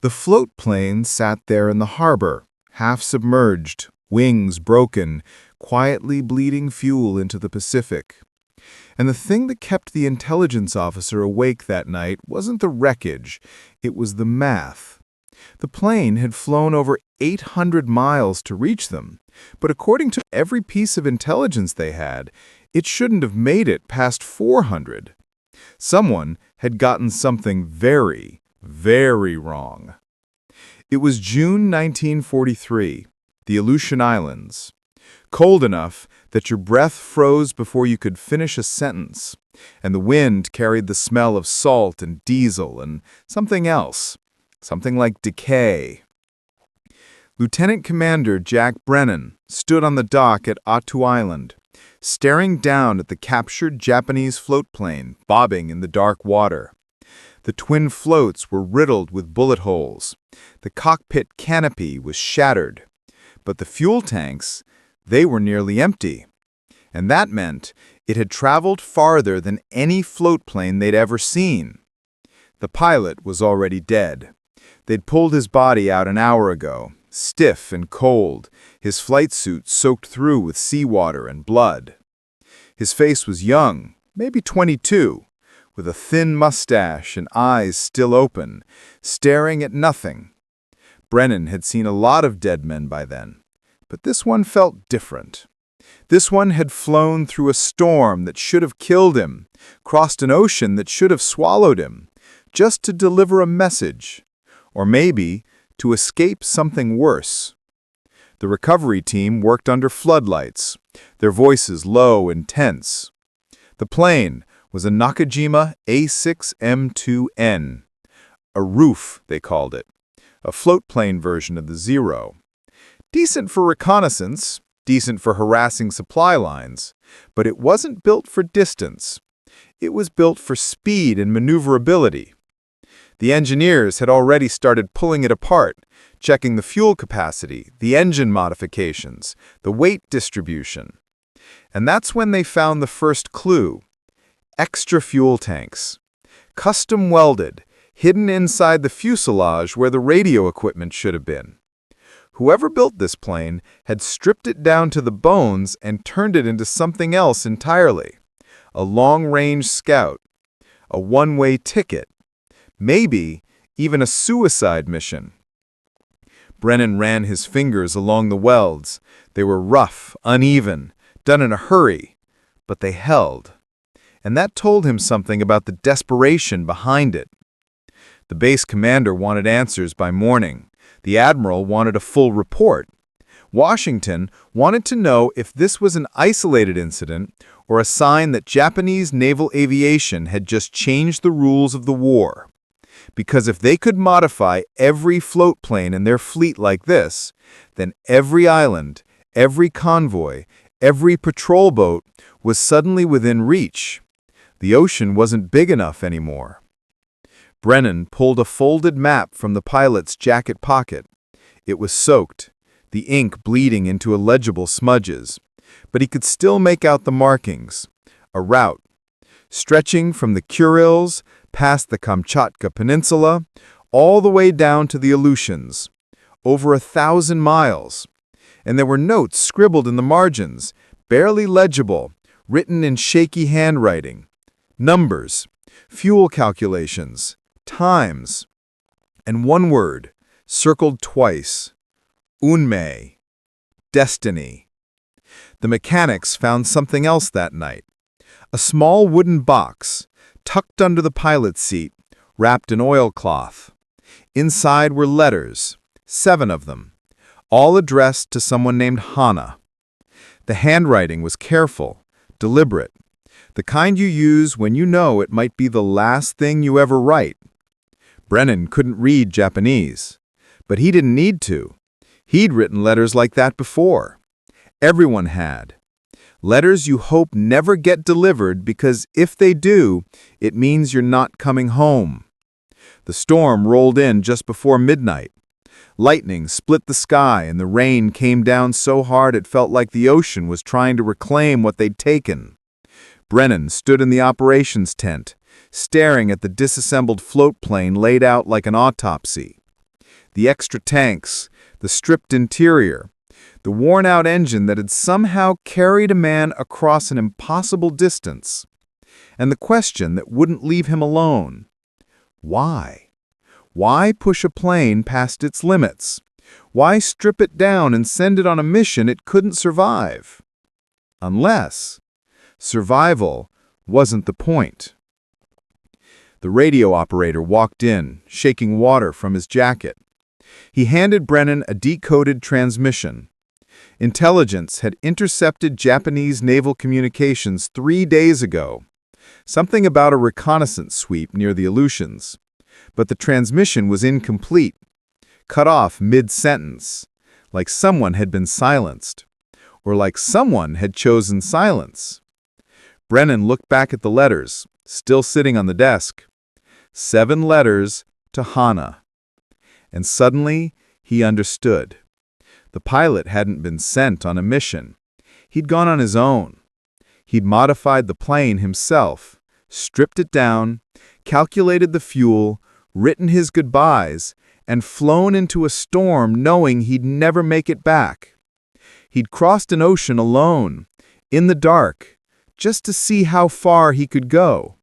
The floatplane sat there in the harbor, half submerged, wings broken, quietly bleeding fuel into the Pacific. And the thing that kept the intelligence officer awake that night wasn't the wreckage, it was the math. The plane had flown over 800 miles to reach them, but according to every piece of intelligence they had, it shouldn't have made it past 400. Someone had gotten something very, very wrong. It was June 1943, the Aleutian Islands. Cold enough that your breath froze before you could finish a sentence, and the wind carried the smell of salt and diesel and something else, something like decay. Lieutenant Commander Jack Brennan stood on the dock at WWII Island, staring down at the captured Japanese floatplane bobbing in the dark water. The twin floats were riddled with bullet holes. The cockpit canopy was shattered. But the fuel tanks, they were nearly empty. And that meant it had traveled farther than any floatplane they'd ever seen. The pilot was already dead. They'd pulled his body out an hour ago, stiff and cold, his flight suit soaked through with seawater and blood. His face was young, maybe 22, with a thin mustache and eyes still open, staring at nothing. Brennan had seen a lot of dead men by then, but this one felt different. This one had flown through a storm that should have killed him, crossed an ocean that should have swallowed him, just to deliver a message, or maybe to escape something worse. The recovery team worked under floodlights, their voices low and tense. The plane was a Nakajima A6M2N, a roof, they called it, a floatplane version of the Zero. Decent for reconnaissance, decent for harassing supply lines, but it wasn't built for distance. It was built for speed and maneuverability. The engineers had already started pulling it apart, checking the fuel capacity, the engine modifications, the weight distribution. And that's when they found the first clue. Extra fuel tanks. Custom welded, hidden inside the fuselage where the radio equipment should have been. Whoever built this plane had stripped it down to the bones and turned it into something else entirely. A long-range scout. A one-way ticket. Maybe even a suicide mission. Brennan ran his fingers along the welds. They were rough, uneven, done in a hurry, but they held. And that told him something about the desperation behind it. The base commander wanted answers by morning. The admiral wanted a full report. Washington wanted to know if this was an isolated incident or a sign that Japanese naval aviation had just changed the rules of the war. Because if they could modify every floatplane in their fleet like this, then every island, every convoy, every patrol boat was suddenly within reach. The ocean wasn't big enough anymore. Brennan pulled a folded map from the pilot's jacket pocket. It was soaked, the ink bleeding into illegible smudges, but he could still make out the markings. A route, stretching from the Kurils past the Kamchatka Peninsula, all the way down to the Aleutians, over 1,000 miles. And there were notes scribbled in the margins, barely legible, written in shaky handwriting. Numbers, fuel calculations, times, and one word, circled twice, Unmei, destiny. The mechanics found something else that night. A small wooden box, tucked under the pilot's seat, wrapped in oilcloth. Inside were letters, 7 of them, all addressed to someone named Hana. The handwriting was careful, deliberate, the kind you use when you know it might be the last thing you ever write. Brennan couldn't read Japanese, but he didn't need to. He'd written letters like that before. Everyone had. Letters you hope never get delivered because if they do, it means you're not coming home. The storm rolled in just before midnight. Lightning split the sky and the rain came down so hard it felt like the ocean was trying to reclaim what they'd taken. Brennan stood in the operations tent, staring at the disassembled floatplane laid out like an autopsy. The extra tanks, the stripped interior, the worn-out engine that had somehow carried a man across an impossible distance. And the question that wouldn't leave him alone: why? Why push a plane past its limits? Why strip it down and send it on a mission it couldn't survive? Unless survival wasn't the point. The radio operator walked in, shaking water from his jacket. He handed Brennan a decoded transmission. Intelligence had intercepted Japanese naval communications 3 days ago. Something about a reconnaissance sweep near the Aleutians. But the transmission was incomplete, cut off mid-sentence, like someone had been silenced, or like someone had chosen silence. Brennan looked back at the letters, still sitting on the desk. 7 letters to Hana. And suddenly, he understood. The pilot hadn't been sent on a mission. He'd gone on his own. He'd modified the plane himself, stripped it down, calculated the fuel, written his goodbyes, and flown into a storm knowing he'd never make it back. He'd crossed an ocean alone, in the dark, just to see how far he could go.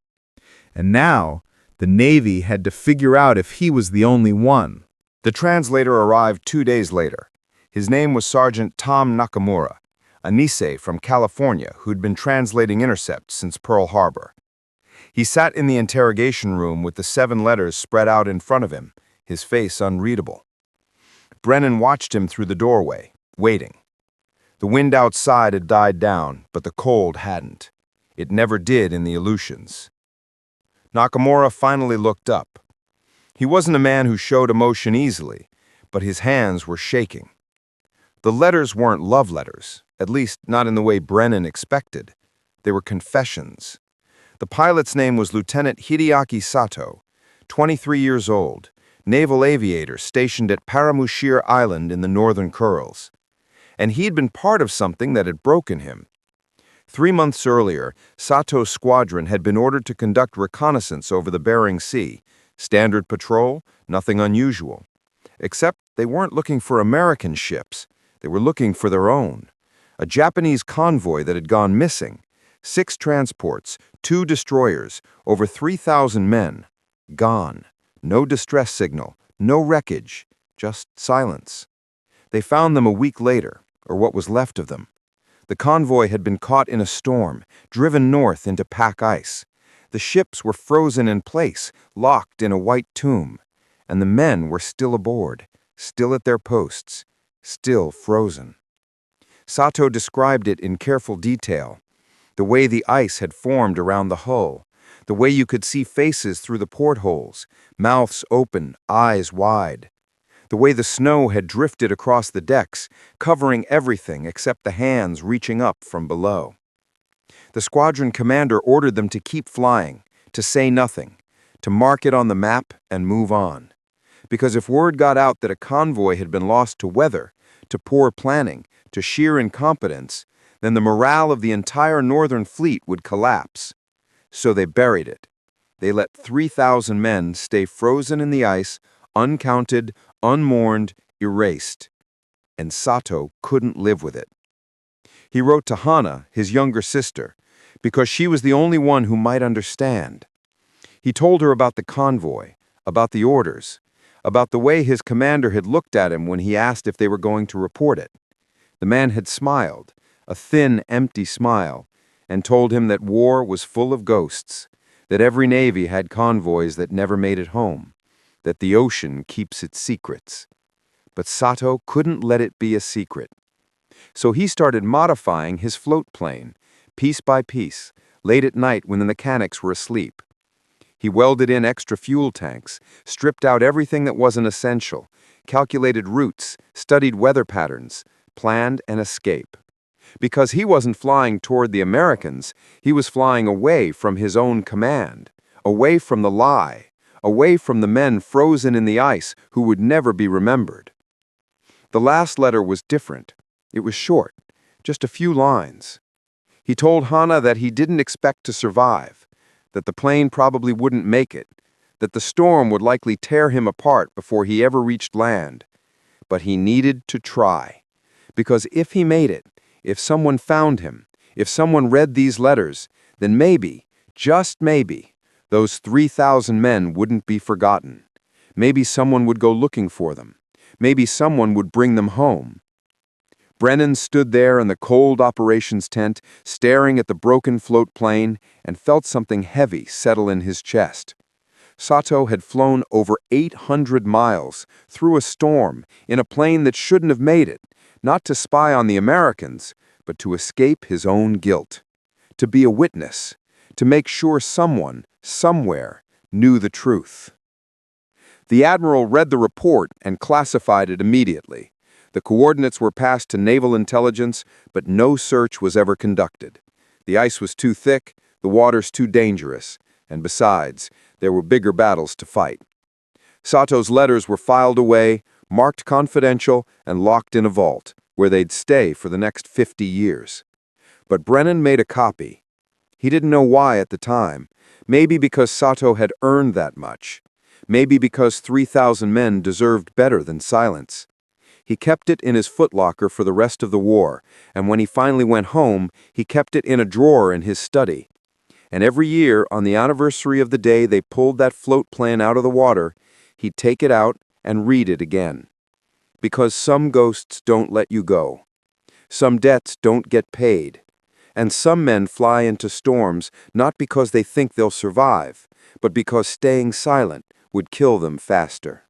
And now, the Navy had to figure out if he was the only one. The translator arrived 2 days later. His name was Sergeant Tom Nakamura, a Nisei from California who'd been translating intercepts since Pearl Harbor. He sat in the interrogation room with the 7 letters spread out in front of him, his face unreadable. Brennan watched him through the doorway, waiting. The wind outside had died down, but the cold hadn't. It never did in the Aleutians. Nakamura finally looked up. He wasn't a man who showed emotion easily, but his hands were shaking. The letters weren't love letters, at least not in the way Brennan expected. They were confessions. The pilot's name was Lieutenant Hideaki Sato, 23 years old, naval aviator stationed at Paramushir Island in the Northern Kurils. And he'd been part of something that had broken him. 3 months earlier, Sato's squadron had been ordered to conduct reconnaissance over the Bering Sea. Standard patrol, nothing unusual. Except they weren't looking for American ships. They were looking for their own. A Japanese convoy that had gone missing. 6 transports, 2 destroyers, over 3,000 men. Gone. No distress signal, no wreckage, just silence. They found them a week later, or what was left of them. The convoy had been caught in a storm, driven north into pack ice. The ships were frozen in place, locked in a white tomb. And the men were still aboard, still at their posts, still frozen. Sato described it in careful detail. The way the ice had formed around the hull, the way you could see faces through the portholes, mouths open, eyes wide. The way the snow had drifted across the decks, covering everything except the hands reaching up from below. The squadron commander ordered them to keep flying, to say nothing, to mark it on the map and move on. Because if word got out that a convoy had been lost to weather, to poor planning, to sheer incompetence, then the morale of the entire Northern Fleet would collapse. So they buried it. They let 3,000 men stay frozen in the ice, uncounted, unmourned, erased. And Sato couldn't live with it. He wrote to Hana, his younger sister, because she was the only one who might understand. He told her about the convoy, about the orders, about the way his commander had looked at him when he asked if they were going to report it. The man had smiled, a thin, empty smile, and told him that war was full of ghosts, that every navy had convoys that never made it home, that the ocean keeps its secrets. But Sato couldn't let it be a secret. So he started modifying his floatplane, piece by piece, late at night when the mechanics were asleep. He welded in extra fuel tanks, stripped out everything that wasn't essential, calculated routes, studied weather patterns, planned an escape. Because he wasn't flying toward the Americans, he was flying away from his own command, away from the lie, away from the men frozen in the ice who would never be remembered. The last letter was different. It was short, just a few lines. He told Hana that he didn't expect to survive, that the plane probably wouldn't make it, that the storm would likely tear him apart before he ever reached land. But he needed to try. Because if he made it, if someone found him, if someone read these letters, then maybe, just maybe, those 3,000 men wouldn't be forgotten. Maybe someone would go looking for them. Maybe someone would bring them home. Brennan stood there in the cold operations tent, staring at the broken float plane, and felt something heavy settle in his chest. Sato had flown over 800 miles through a storm in a plane that shouldn't have made it, not to spy on the Americans, but to escape his own guilt, to be a witness, to make sure someone, somewhere, knew the truth. The admiral read the report and classified it immediately. The coordinates were passed to naval intelligence, but no search was ever conducted. The ice was too thick, the waters too dangerous, and besides, there were bigger battles to fight. Sato's letters were filed away, marked confidential, and locked in a vault, where they'd stay for the next 50 years. But Brennan made a copy. He didn't know why at the time. Maybe because Sato had earned that much. Maybe because 3,000 men deserved better than silence. He kept it in his footlocker for the rest of the war, and when he finally went home, he kept it in a drawer in his study. And every year, on the anniversary of the day they pulled that float plane out of the water, he'd take it out and read it again. Because some ghosts don't let you go. Some debts don't get paid. And some men fly into storms not because they think they'll survive, but because staying silent would kill them faster.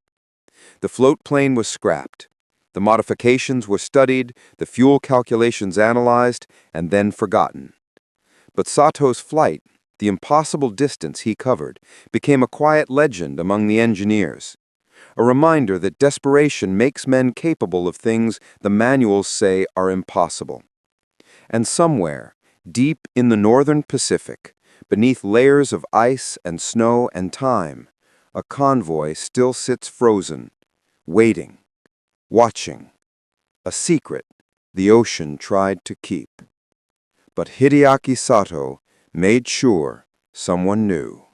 The float plane was scrapped. The modifications were studied, the fuel calculations analyzed, and then forgotten. But Sato's flight, the impossible distance he covered, became a quiet legend among the engineers. A reminder that desperation makes men capable of things the manuals say are impossible. And somewhere, deep in the northern Pacific, beneath layers of ice and snow and time, a convoy still sits frozen, waiting. Watching, a secret the ocean tried to keep. But Hideaki Sato made sure someone knew.